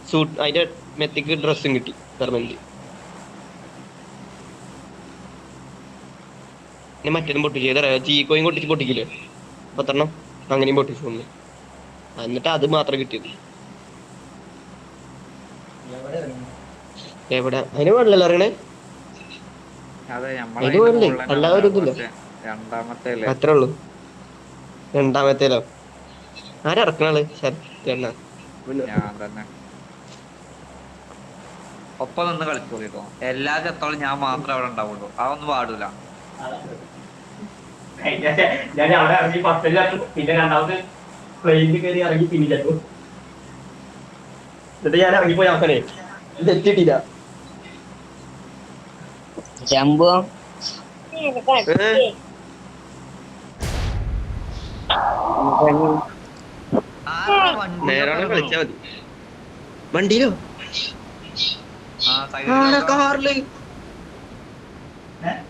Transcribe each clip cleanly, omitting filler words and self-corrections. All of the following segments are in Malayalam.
സൂട്ട് അതിന്റെ മെത്തിക്ക് ഡ്രസ്സും കിട്ടി പെർമനന്റ്. പിന്നെ മറ്റേതും പൊട്ടിച്ചു ഏതാ ചീക്കോയും പൊട്ടിക്കില്ലേ 10 അങ്ങനെയും പൊട്ടിച്ചു വന്നു. എന്നിട്ട് അത് മാത്രം കിട്ടിയത്. എവിടെ അതിന് പാടില്ലല്ലോ അറിയണേ. അതിന് പാടില്ലേ അല്ലാതെ ഒരു ഇതില്ല. അത്രേ ഉള്ളൂ. രണ്ടാമത്തേലോ ആരറക്കണാള് ശരത്തേണ്ണ ഞാൻ തന്നെ ഒപ്പം നിന്ന് കളിച്ചോളിട്ടോ. എല്ലാ ചത്തോളം ഞാൻ മാത്രമേ അവിടെ ഉണ്ടാവുള്ളൂ. അതൊന്നും പാടില്ല. ഞാൻ അവിടെ ഇറങ്ങി ഫസ്റ്റ് പിന്നെ രണ്ടാമത് പ്ലെയിനിൽ കയറി ഇറങ്ങി പിന്നെ ചെലപ്പോ എന്നിട്ട് ഞാൻ ഇറങ്ങിപ്പോയി അവസരേ തെറ്റിട്ടില്ല. ശംഭു നേരാണ് കളിച്ചാ മതി. വണ്ടിയിലോ കാറില്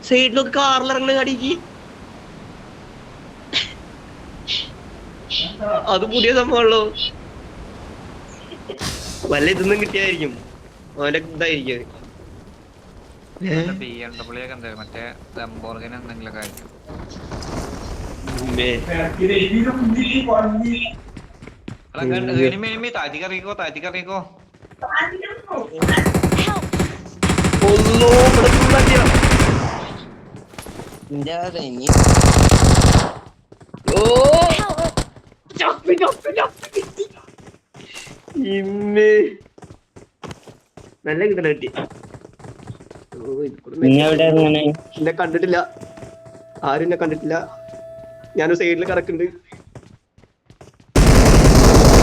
സൈഡിലൊക്കെ കാറിലിറങ്ങണ കടിക്ക്. അത് പുതിയ സംഭവമുള്ളൂ. വല്ല ഇതൊന്നും കിട്ടിയായിരിക്കും അവന്റെ ഇതായിരിക്കും. BMW ഒക്കെ എന്തായാലും മറ്റേ ലംബോർഗിനി എന്തെങ്കിലുമൊക്കെ ആയിരിക്കും. താറ്റിക്കറിയിക്കോ താറ്റിക്കറിയിക്കോ. നല്ല കിട്ടണ കിട്ടി. എന്നെ കണ്ടിട്ടില്ല, ആരും എന്നെ കണ്ടിട്ടില്ല. ഞാൻ സൈഡിൽ കിടക്കുന്നുണ്ട്.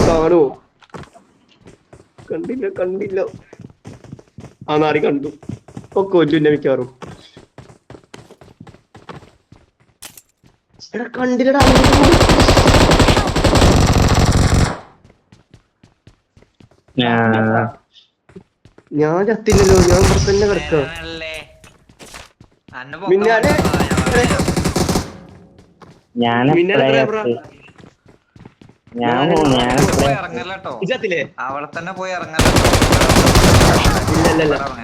കാണുവോ? കണ്ടില്ല. ആ നാടി കണ്ടു. ഒക്കെ കൊല്ലും എന്നെ മിക്കവാറും. എടാ കണ്ടില്ലടാ. ഞാൻ ചത്തില്ലല്ലോ, ഞാൻ ഇവിടെ തന്നെ കിടക്കാം. അവിടെ തന്നെ പോയി ഇറങ്ങല്ലോ.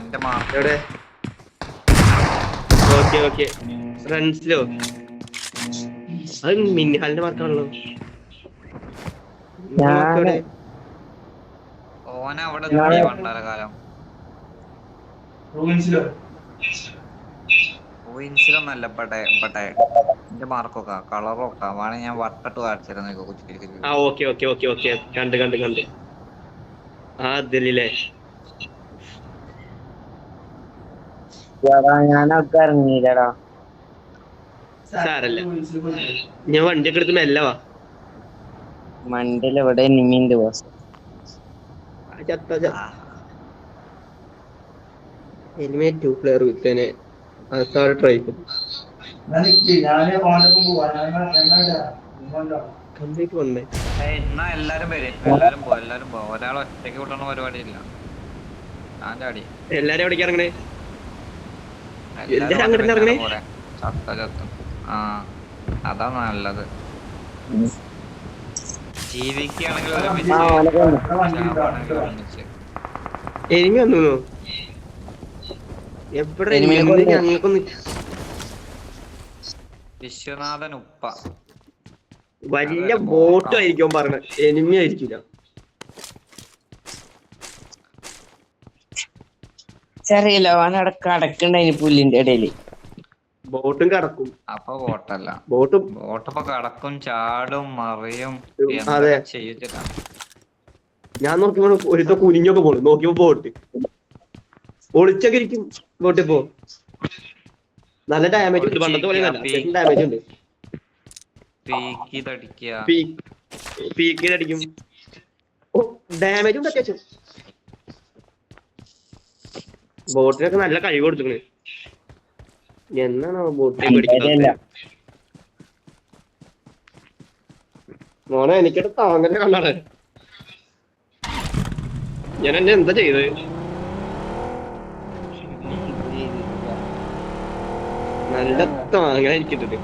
എന്റെ എവിടെ? ഓക്കെ ഫ്രണ്ട്സിലോ? അത് മിന്നിഹാലിന്റെ മാർക്കാണല്ലോ. ഓനവിടെ പണ്ടാരകാലം ഊയിൻസിലൊന്നല്ല പട്ടെ എന്റെ മാർക്കൊക്കെ കളറൊക്കെ വേണേ ഞാൻ വട്ടട്ട് കാണിച്ചിരുന്നു. കണ്ട് ആ അതില്ലേ ഞാനൊക്കെ ഇറങ്ങിയില്ലടാ. സാരല്ല, ഞാൻ വണ്ടിയൊക്കെ എടുത്ത് മെല്ലവാ. മണ്ടിൽ എവിടെ നിമിന്റെ ബോസ് എനിമേറ്റ് 2 പ്ലെയർ വിത്തനെ അതാണ് ട്രൈ. കംപ്ലീറ്റ് വന്നേ. എന്നാ എല്ലാരും പോ. ഒരാൾ ഒറ്റയ്ക്ക് വിട്ടണ പരിപാടി ഇല്ല. ഞാൻ ചാടി. എല്ലാരും എവിടേക്ക് ഇറങ്ങണേ? ചത്തും. ആ അതാ നല്ലത്. ജീവിക്കാണെങ്കിൽ എനിമി വന്നു. എവിടെ ഞങ്ങൾക്കൊന്ന് വിശ്വനാഥൻ ഉപ്പ വലിയ ബോട്ടും ആയിരിക്കും പറഞ്ഞത്, എനിമി ആയിരിക്കില്ല. ചെറിയല്ലോ അവനടക്ക അടക്കണ്ടായിന് പുല്ലിന്റെ ഇടയില്. ബോട്ടും കടക്കും. അപ്പൊ ബോട്ടല്ല, ബോട്ടപ്പൊ കടക്കും, ചാടും, മറിയും. അതെ ചെയ്യില്ല. ഞാൻ നോക്കിയപ്പോ ഒരുത്ത കുനിഞ്ഞൊക്കെ പോണു. നോക്കിയപ്പോ ബോട്ട് ഒളിച്ചൊക്കെ ഇരിക്കും. ബോട്ടിപ്പോ നല്ല ഡാമേജ് ഉണ്ട്, പണ്ടത്തെ പോലെ ഡാമേജ് ഉണ്ട്. പീക്കിലടിക്കും. ഡാമേജ് ഉണ്ട് അത്യാവശ്യം. ബോട്ടിനൊക്കെ നല്ല കഴിവ് കൊടുത്തിക്കണ്. എന്നാണോ ബോട്ടിനെ പിടിക്കുന്നത്? മോനെ എനിക്കിട്ട് താങ്ങന്നെ കണ്ടാണ്. ഞാൻ എന്നെ എന്താ ചെയ്തത്? നല്ല താങ്ങാൻ ഇരിക്കുന്നത്.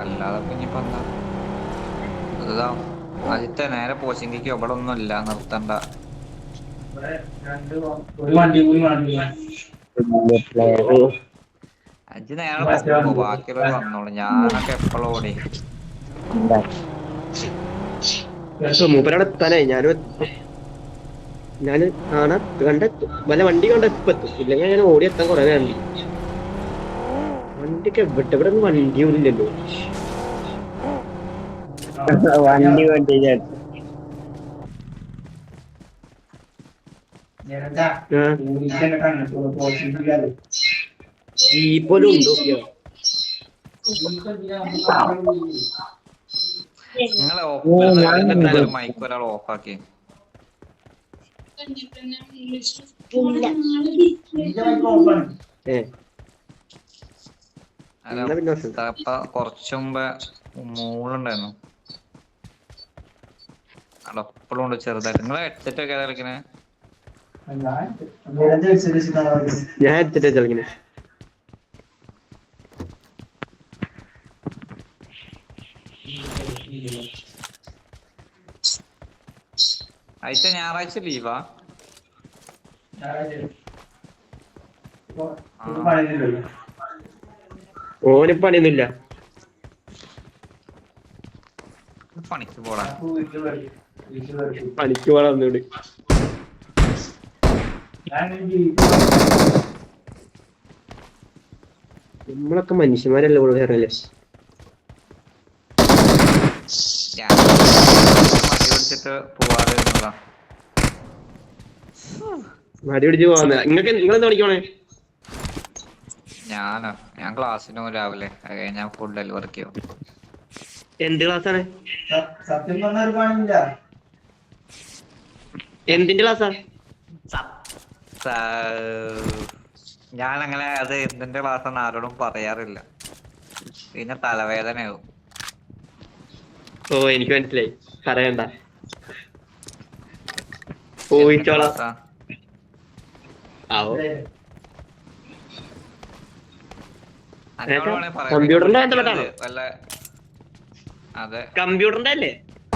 അല്ലാതെ ആദ്യത്തെ നേരെ പോച്ചിങ്ങിക്ക് ഇവിടെ ഒന്നും ഇല്ല, നിർത്തണ്ട. അഞ്ച് നേരെ പൊക്കോ, ബാക്കിയുള്ളവർ വന്നോളൂ. ഞാനൊക്കെ എപ്പോഴും ഓടി. മൂപ്പരവിടെ എത്താനായി. ഞാന് കാണാ കണ്ടെത്തും, വല്ല വണ്ടി കണ്ടെത്തും. ഇല്ലെങ്കിൽ ഞാൻ ഓടി എത്താൻ കുറെ നേരം. വണ്ടിയൊക്കെ ഇവിടെ ഒന്നും വണ്ടിയൊന്നും ഇല്ലല്ലോ. വണ്ടി ജീപ്പോലും ഉണ്ടോ? നിങ്ങളെ മൈക്ക് ഒരാൾ ഓഫാക്കി. കൊറച്ചു മുമ്പ് മൂളുണ്ടായിരുന്നു. അവിടെ എപ്പോഴും ഉണ്ട് ചെറുതായിട്ട്. നിങ്ങളെ ഹെഡ്സെറ്റ് ഒക്കെ ഏതാ കളിക്കണേ? ഞാൻ ഹെഡ്സെറ്റ് കളിക്കണേ. ആഴ്ച ഞായറാഴ്ച ലീവാ? ഓന് പണിയൊന്നുമില്ല. പണിക്ക് പോടാ. പണിക്ക് പോടാ ഒന്നുകൂടി. നമ്മളൊക്കെ മനുഷ്യന്മാരല്ലേ ഇവിടെ വേറല്ലേ. മടി പിടിച്ച് പോവാന്ന. നിങ്ങളെന്താ പണിക്കോണേ? ഞാൻ ക്ലാസ്സിന് പോകും രാവിലെ. അത് കഴിഞ്ഞാൽ ഫുഡ് ഡെലിവറി ചെയ്യും. എന്ത് ക്ലാസ്സാണ്? എന്തിന്റെ ക്ലാസ്സാ? ഞാനങ്ങനെ അത് എന്തിന്റെ ക്ലാസ്സാണ് ആരോടും പറയാറില്ല, പിന്നെ തലവേദനയാവും. ഓ എനിക്ക് മനസ്സിലായി, പറയണ്ട. പോയിച്ചോളാം. കമ്പ്യൂട്ടറിന്റെ അതെ, കമ്പ്യൂട്ടറിന്റെ അല്ലേ?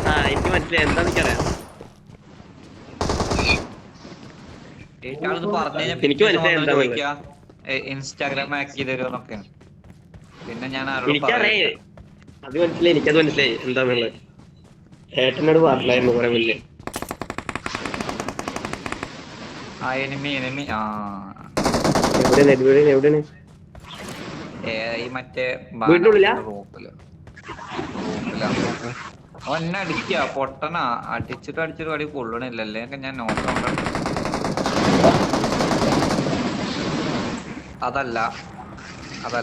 ആ എനിക്ക് മനസ്സിലായി. എന്താന്ന് എനിക്കറിയാം. എനിക്ക് മനസ്സിലായി എന്താ ഇൻസ്റ്റാഗ്രാം ആക്കി തരുമെന്നൊക്കെ. പിന്നെ ഞാൻ എനിക്കറിയാം, അത് മനസ്സിലായി. എനിക്കത് മനസ്സിലായി എന്താന്നുള്ളത്. ഏട്ടനോട് പറഞ്ഞായിരുന്നു കുറെ മുന്നേ. എവിടെയാണ്? മറ്റേ വീട്ടിനുള്ളിലാ? എന്നെ അടിക്കാ പൊട്ടനാ. അടിച്ചിട്ട് അടി കൊള്ളണില്ലല്ലേ. ഞാൻ നോക്കണ്ട. അതല്ല അതാ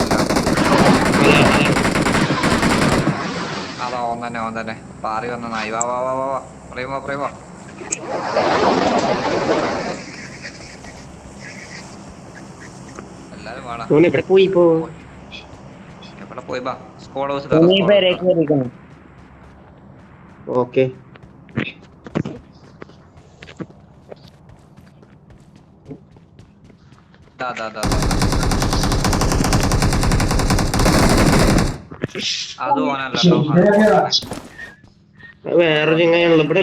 ഓൻ തന്നെ പാറി വന്ന നായി. വാ പറയുമ്പോ എല്ലാരും വാടാ. എവിടെ പോയി ബാ. Squad house. ഓക്കെ. അത് ഓനല്ലോ. വേറൊരു ചെങ്ങായാണല്ലോ ഇവിടെ.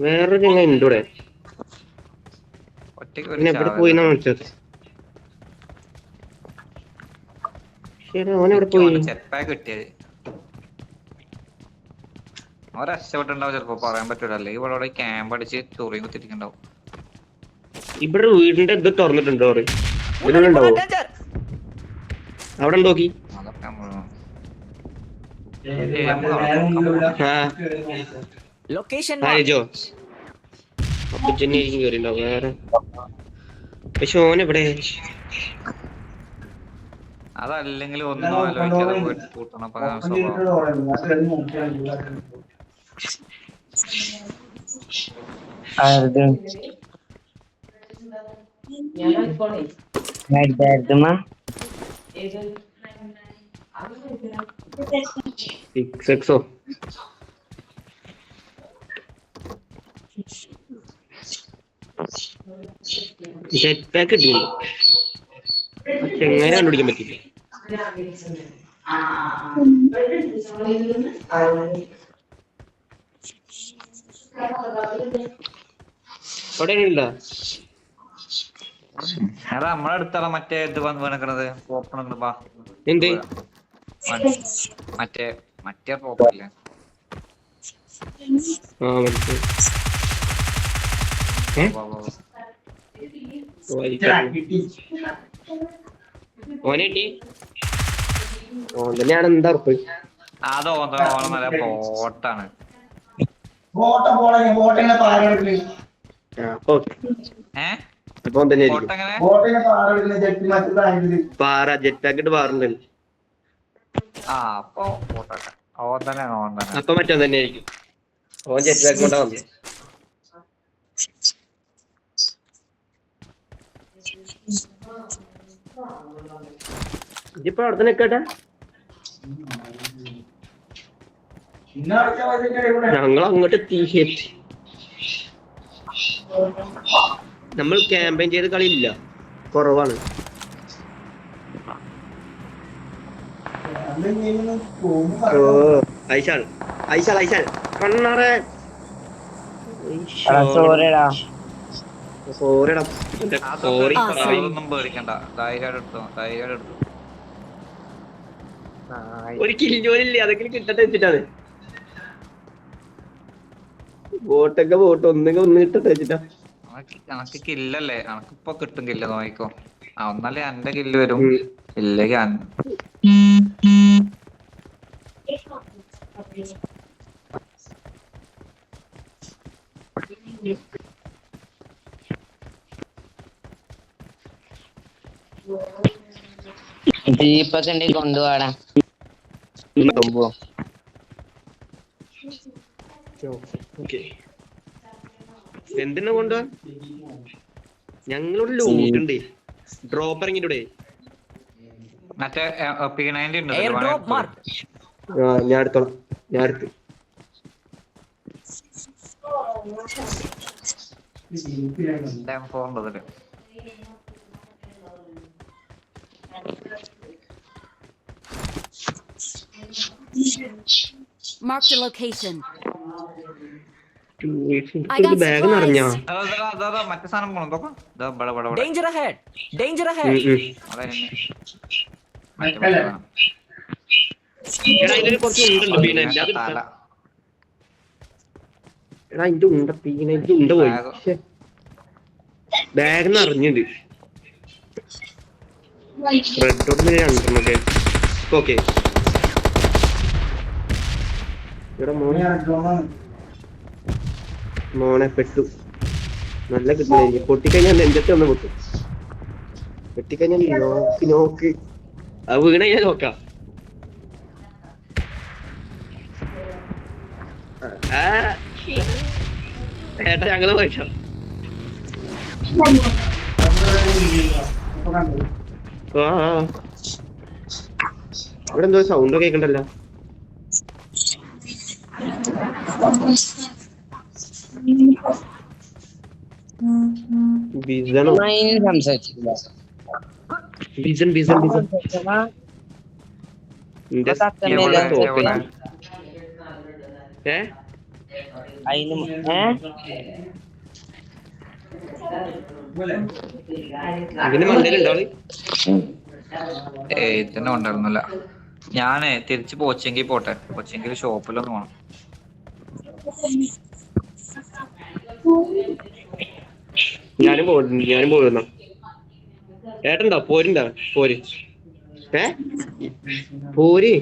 വേറൊരു ചെങ്ങായി ഉണ്ട് ഇവിടെ. പിന്നെ എവിടെ പോയിന്നാ വിളിച്ചത്? ഓനെവിടെ പോയി? കിട്ടിയത് അവൻ രക്ഷപ്പെട്ടുണ്ടാവും ചിലപ്പോ, പറയാൻ പറ്റൂല. അല്ലെങ്കിൽ ഇവിടെ ക്യാമ്പ് അടിച്ച് ചൊറിയും കുത്തിരിക്കണ്ടാവും. ഇവിടെ വീടിന്റെ ഇത് തുറന്നിട്ടുണ്ടോ? ഇതിനുണ്ടാവോ? അവിടെ നോക്കി. വേറെ പക്ഷെ ഓനെവിടെ? അതല്ലെങ്കിൽ ഒന്നും ആലോചിക്കാതെ പോയിട്ട് കൂട്ടണം. ജെറ്റ് പാക്ക് കിട്ടിയില്ല. എങ്ങനെ കണ്ടുപിടിക്കാൻ പറ്റില്ല. അവിടെ ഉണ്ടോ? എടാ നമ്മളെ അടുത്തുള്ള മറ്റേ ഇത് വന്ന് വീണക്കണത് ഓപ്പൺ ബാ എന്ത്? മറ്റേ മറ്റേ പോപ്പല്ലേ ആ മനസ്സിലായി. ഓനെ കിട്ടി. ഓൻ തന്നെയാണ് എന്താ ഉറപ്പ്? അത് നല്ല പോട്ടാണ്. അപ്പൊ ഓൻ തന്നെ ആയിരിക്കും. പോട്ടെങ്ങനെ പാറ ജെറ്റ് പാക്കിട്ട് പാറുണ്ട്. ആ അപ്പൊ പോട്ടെ ഓൻ തന്നെ അപ്പൊ മറ്റോ തന്നെ ആയിരിക്കും. ഓൻ ജെറ്റ് പാക്ക് കൊണ്ടാ വന്നത്. ഇതിപ്പോ അവിടെ തന്നെ നിക്കട്ടെ. ഞങ്ങൾ അങ്ങോട്ട് എത്തി. നമ്മൾ ക്യാമ്പയിൻ ചെയ്ത കളിയില്ല, കുറവാണ്. ഓ ഐശാൾ ഐശാൾ ഐശാൾ കണ്ണാറെ സോറിടാ. സോറിടാ. സോറി. അതൊന്നും പേടിക്കണ്ട. ധൈര്യം എടുത്തു. ഒരു കില്ലോലില്ലേ, അതൊക്കെ കിട്ടട്ടെ വെച്ചിട്ടാണ്. ബോട്ടൊക്കെ ബോട്ട് ഒന്നെങ്കിൽ ഒന്ന് കിട്ടട്ടെ വെച്ചിട്ടാ. കണക്ക് കില്ലല്ലേ, കണക്കിപ്പൊ കിട്ടും കില്ല നോക്കിക്കോ. ഒന്നല്ലേ എന്റെ കില്ല് വരും, ഇല്ലെങ്കിൽ ജീപ്പൊക്കെ ഉണ്ടെങ്കിൽ കൊണ്ടുപോടാ. എന്തിനാ കൊണ്ടുപോവാ? ഞങ്ങളോട് ലൂട്ട് ഉണ്ട്. ഡ്രോപ്പ് ഇറങ്ങിട്ടൂടെ? മറ്റേ P90 ഉണ്ട്. ഞാൻ എടുത്തോളാം. ഞാൻ എടുത്തു. Mark the location. ബാഗ് നിറഞ്ഞോ? മറ്റേ സാധനം പോണോ? Danger ahead! Danger ahead! കുറച്ച് ഉണ്ടല്ലോ പീനറ്റ്. എടാ അതിന്റെ ഉണ്ട പീനറ്റ് ഉണ്ട പോയി. ബാഗ് നിറഞ്ഞിണ്ട്. റെഡ് ഡോട്ട് രണ്ടെണ്ണൊക്കെ. ഓക്കെ ഇവിടെ മോനെ പെട്ടു. നല്ല കിട്ടുന്ന പൊട്ടിക്കഴിഞ്ഞാൽ നെഞ്ചത്തെ ഒന്ന് പൊട്ടും. വെട്ടിക്കഴിഞ്ഞാൽ നോക്ക് നോക്ക്. അത് വീണ കഴിഞ്ഞാൽ നോക്കാം. ഏട്ടാ ഞങ്ങള് പോയിട്ടോ. ഇവിടെ എന്തോ സൗണ്ട് കേൾക്കണ്ടല്ലോ. ഇതിന് മണ്ടയിലുണ്ടോ? ഇതിനെ ഉണ്ടായിരുന്നില്ല. ഞാനേ തിരിച്ച് പോച്ചെങ്കിൽ പോട്ടെ. പോച്ചെങ്കിൽ ഷോപ്പിലൊന്നും പോണം. ഞാനും പോകുന്ന ഏട്ടണ്ടോ? പോരുണ്ടോ? പോര്. പോര്.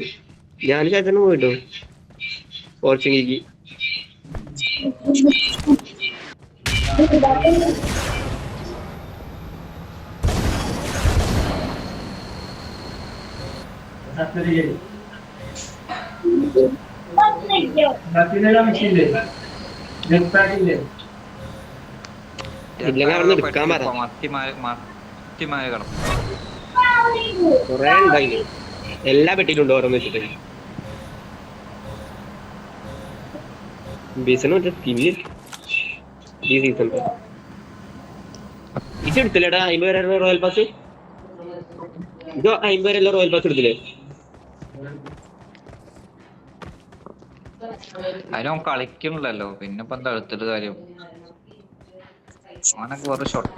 ഞാൻ ചേട്ടന് പോയിട്ടോ പോർച്ചുഗീക്ക്. ഇല്ലെങ്കിൽ അവിടെ എടുക്കാൻ പറ. കൊറേ ഉണ്ടായി. എല്ലാ പെട്ടിയിലുണ്ട് ഓരോന്ന് വെച്ചിട്ട്. ബീസന് മറ്റേ സ്കില്ല് ഈ സീസൺ ഇതെടുത്തില്ലേടാ? 50 പേരുടെ റോയൽ പാസ്. ഇത് 50 പേരെല്ലാം റോയൽ പാസ് എടുത്തില്ലേ? അതിനും കളിക്കണില്ലല്ലോ, പിന്നെ ഇപ്പൊ എന്താ എടുത്തിട്ട് കാര്യം. അവനൊക്കെ വെറുതെ ഷോട്ട്.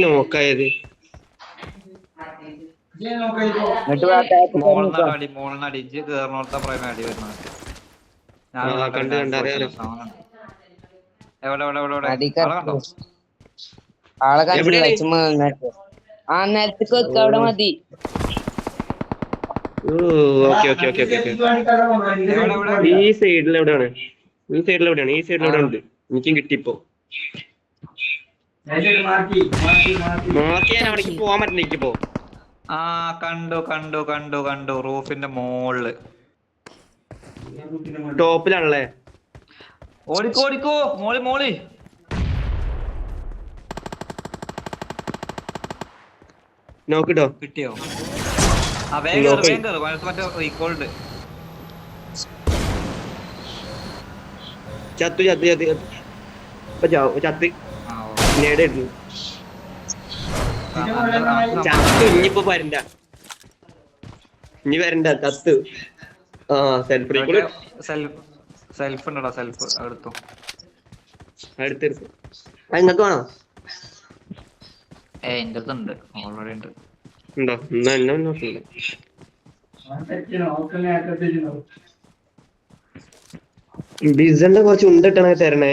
നോക്കായത് മോളിനടി ഇജ്ജ് കേറണോടത്തെ പ്രേമ അടി വരുന്നത്. എവിടെ എവിടെ എവിടെ എവിടെ ആളെ കണ്ടോ? ആളെ കണ്ടില്ല. ചുമ്മാ ആ നേരത്തേക്ക് വെക്ക, അവിടെ മതി. ഈ സൈഡിലെവിടെയാണ് ഉണ്ട്. എനിക്കും കിട്ടിപ്പോ അവിടേക്ക് പോവാൻ പറ്റില്ല എനിക്കിപ്പോ. ആ കണ്ടു കണ്ടു കണ്ടു കണ്ടു. റൂഫിന്റെ മോളില് ടോപ്പിലാണല്ലേ. ഓടിക്കോ ഓടിക്കോ, മോളി മോളി. നോക്കിട്ടോ കിട്ടിയോ? ആ വേഗം വേഗം മറ്റേ റീകോൾഡ്. ചത്ത് നേടായിരുന്നു. ചത്ത് ഇനിയിപ്പോ വരണ്ട, ഇനി വരണ്ട, ചത്ത്. ആ സെൽഫ് സെൽഫ് ഉണ്ടോ? സെൽഫ് എടുത്തു. അടുത്തെടുത്തു. നിങ്ങൾക്ക് വേണോ? എന്റെ അടുത്തുണ്ട്, ഓൾറെഡി ഉണ്ട്. ഉണ്ടോ? എന്നാ എന്നെ നോക്കില്ല. ഡിസന്റെ കുറച്ച് ഉണ്ടിട്ടാണ് തരണേ.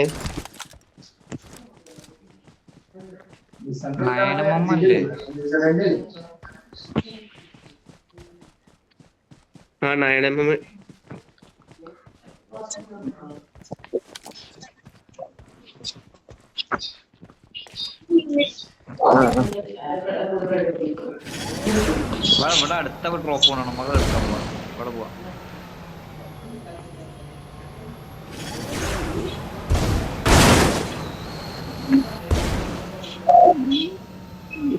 ആ 9mm ഇവിടെ അടുത്ത ഡ്രോപ്പ് പോകണം, നമുക്ക് എടുക്കാൻ പോവാം. ഇവിടെ പോവാം.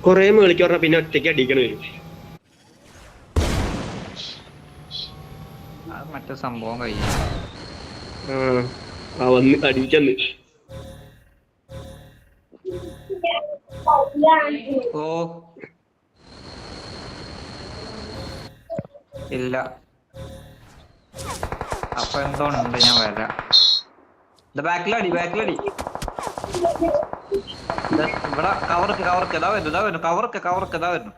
കൊറേ മേളിക്ക് പറഞ്ഞ പിന്നെ ഒറ്റയ്ക്ക് അടിക്കണ വരും. അത് മറ്റേ സംഭവം കഴിയും. വന്ന് അടിച്ചന്ന്. ഓ ഇല്ല, അപ്പൊ എന്തോ ഉണ്ട്. ഞാൻ വരാം. ബാക്കിലടി ബാക്കിലടി. ഇവിടെ കവർക്ക് കവർക്ക് ഇതാ വരുന്നു കവർക്ക് കവർക്ക് ഇതാ വരുന്നു.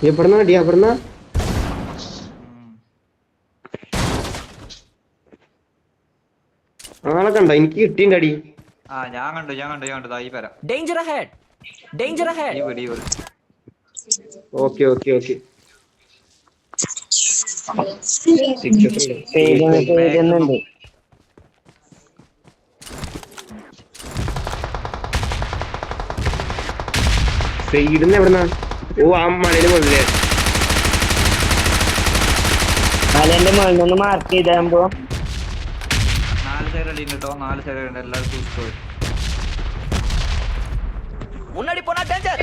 എവിടുന്ന അടി? എവിടുന്ന? ആളെ കണ്ടോ? എനിക്ക് കിട്ടിന്റെ അടി. ആ ഞാൻ കണ്ടു ഞാൻ കണ്ടു ഞാൻ കണ്ടു. ഈ വരാം. Danger ahead! Danger ahead! ഈ വിടി വിടി. Okay okay okay. സൈഡിന്ന് എവിടുന്നാ? ഓ ആ മലയില് മുകളിലേ. മലേന്റെ മുകളിൽ നിന്ന് മാർക്ക് ചെയ്താകുമ്പോ 4 സൈഡ് അടി ഉണ്ട് കേട്ടോ. 4 സൈഡ് ഉണ്ട്. എല്ലാവരും സൂക്ഷിച്ചു. മുன்னாடி போனா danger!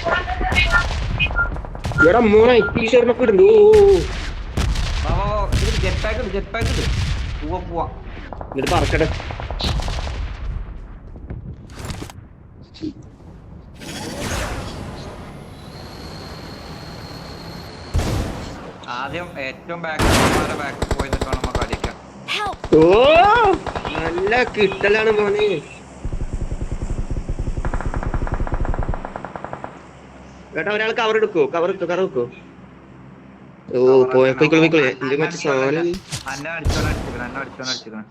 എടാ മോനെ ടീഷർട്ടൊക്കെ ഇടുന്നു. വാ വാ വാ. ഇത് ജെറ്റ് പാക്ക് ഉണ്ട്, ജെറ്റ് പാക്ക് ഉണ്ട്. പോവാ പോവാ. എന്നിട്ട് പറക്കട്ടെ. ആദ്യം ഏറ്റവും ബാക്ക് പോയി നിൽക്കണം നമുക്ക് അടിക്കാം. ഓ നല്ല കിട്ടലാണ് മോനെ. ഏട്ടാ ഒരാൾ കവർ എടുക്കോ? കവർ വെക്കോ? ഓ പോയിക്കോളെ എന്റെ മറ്റേ സാധനം അന്നെ അടിച്ചോനെ അടിച്ചിരിക്കണം.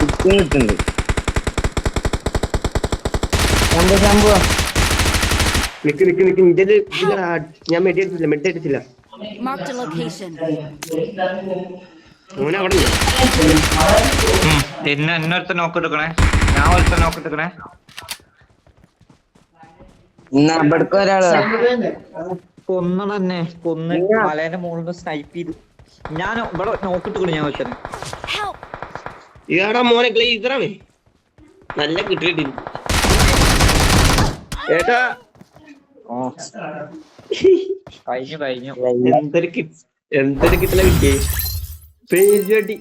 കിട്ടുന്നുണ്ട് സംഭവം. നിക്ക് ഞാൻ മെഡി അടിച്ചില്ല. Marked a location. മോനെ അവിടെ എന്നൊരുത്ത നോക്ക് എടുക്കണേ. ഞാൻ ഒരുത്ത നോക്ക് എടുക്കണേ. ഇവിടക്ക് ഒരാള് കൊന്നു തന്നെ കൊന്ന് മലേന്റെ മുകളിൽ നിന്ന് സ്നൈപ്പ് ചെയ്തു. ഞാൻ ഇവിടെ നോക്കിട്ട് ഞാൻ വെച്ചത്. ഇയാടാ മോനെ ഗ്ലേസറാണ്. നല്ല കിട്ടിയിട്ട് ഏട്ടാ കഴിഞ്ഞു. എന്തൊരു കിട്ടല കിട്ടിയേ. പേജടി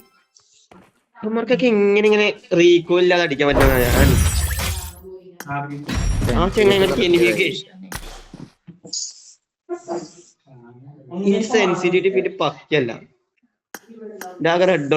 അമ്മർക്കൊക്കെ ഇങ്ങനെ റീകോ ഇല്ലാതെ അടിക്കാൻ പറ്റുന്ന ഞാൻ ആ ചെങ്ങായി എനിമിയൊക്കെ ഈ സെൻസിറ്റിവിറ്റി പിന്നെ പക്കല്ല ഇതാകെ റെഡ്